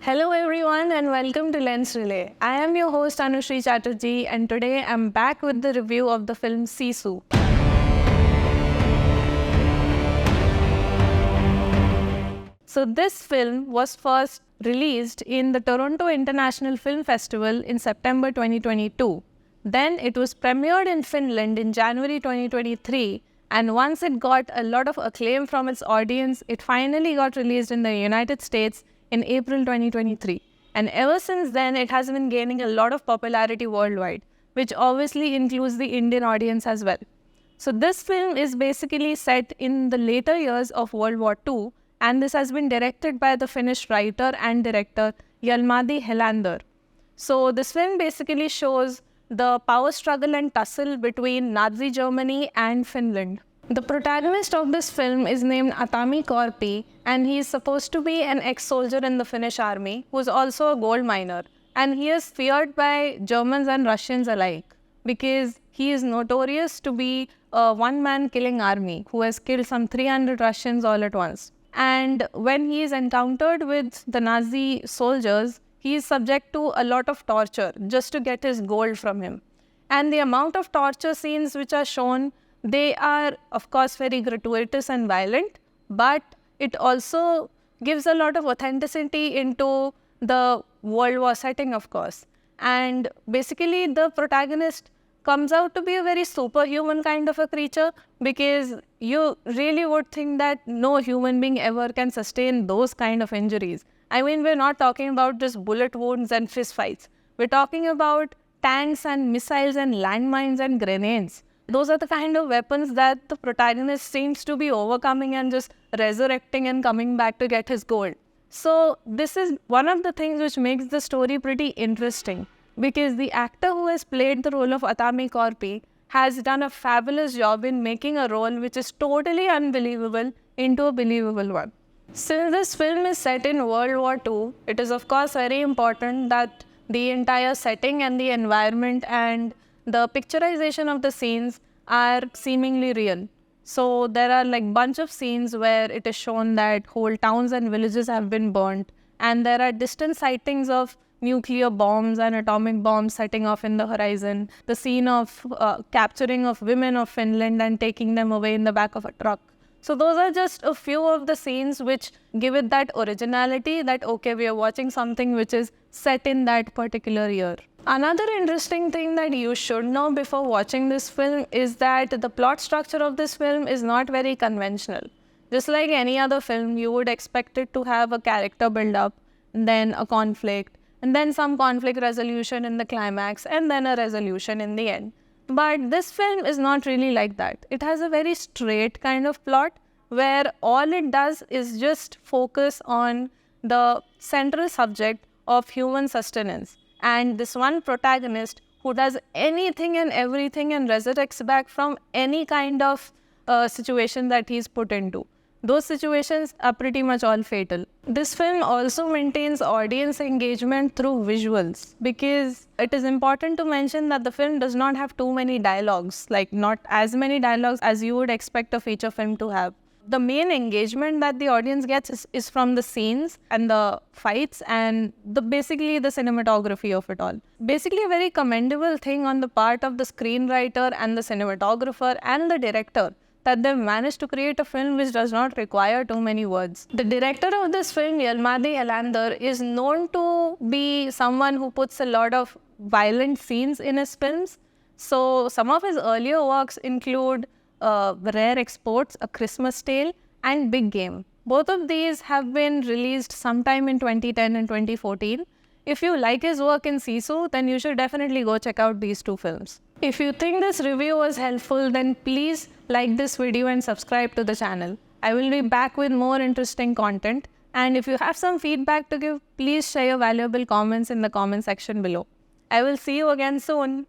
Hello everyone and welcome to Lens Relay. I am your host Anushree Chatterjee and today I'm back with the review of the film SISU. So this film was first released in the Toronto International Film Festival in September 2022. Then it was premiered in Finland in January 2023, and once it got a lot of acclaim from its audience, it finally got released in the United States in April 2023. And ever since then, it has been gaining a lot of popularity worldwide, which obviously includes the Indian audience as well. So this film is basically set in the later years of World War II, and this has been directed by the Finnish writer and director Jalmari Helander. So this film basically shows the power struggle and tussle between Nazi Germany and Finland. The protagonist of this film is named Adavi, and he is supposed to be an ex-soldier in the Finnish army who is also a gold miner. And he is feared by Germans and Russians alike because he is notorious to be a one-man killing army who has killed some 300 Russians all at once. And when he is encountered with the Nazi soldiers, he is subject to a lot of torture just to get his gold from him. And the amount of torture scenes which are shown, they are of course very gratuitous and violent, but it also gives a lot of authenticity into the World War setting, of course. And basically the protagonist comes out to be a very superhuman kind of a creature because you really would think that no human being ever can sustain those kind of injuries. I mean, we're not talking about just bullet wounds and fist fights. We're talking about tanks and missiles and landmines and grenades. Those are the kind of weapons that the protagonist seems to be overcoming and just resurrecting and coming back to get his gold. So this is one of the things which makes the story pretty interesting, because the actor who has played the role of Adavi has done a fabulous job in making a role which is totally unbelievable into a believable one. Since this film is set in World War II, it is of course very important that the entire setting and the environment and the picturization of the scenes are seemingly real. So there are like bunch of scenes where it is shown that whole towns and villages have been burnt, and there are distant sightings of nuclear bombs and atomic bombs setting off in the horizon. The scene of capturing of women of Finland and taking them away in the back of a truck. So those are just a few of the scenes which give it that originality that, okay, we are watching something which is set in that particular year. Another interesting thing that you should know before watching this film is that the plot structure of this film is not very conventional. Just like any other film, you would expect it to have a character build-up, then a conflict, and then some conflict resolution in the climax, and then a resolution in the end. But this film is not really like that. It has a very straight kind of plot where all it does is just focus on the central subject of human sustenance. And this one protagonist who does anything and everything and resurrects back from any kind of situation that he's put into. Those situations are pretty much all fatal. This film also maintains audience engagement through visuals, because it is important to mention that the film does not have too many dialogues, like not as many dialogues as you would expect a feature film to have. The main engagement that the audience gets is from the scenes and the fights and basically the cinematography of it all. Basically a very commendable thing on the part of the screenwriter and the cinematographer and the director, that they've managed to create a film which does not require too many words. The director of this film, Jalmari, Helander, is known to be someone who puts a lot of violent scenes in his films. So some of his earlier works include Rare Exports, A Christmas Tale, and Big Game. Both of these have been released sometime in 2010 and 2014. If you like his work in SISU, then you should definitely go check out these two films. If you think this review was helpful, then please like this video and subscribe to the channel. I will be back with more interesting content. And if you have some feedback to give, please share your valuable comments in the comment section below. I will see you again soon.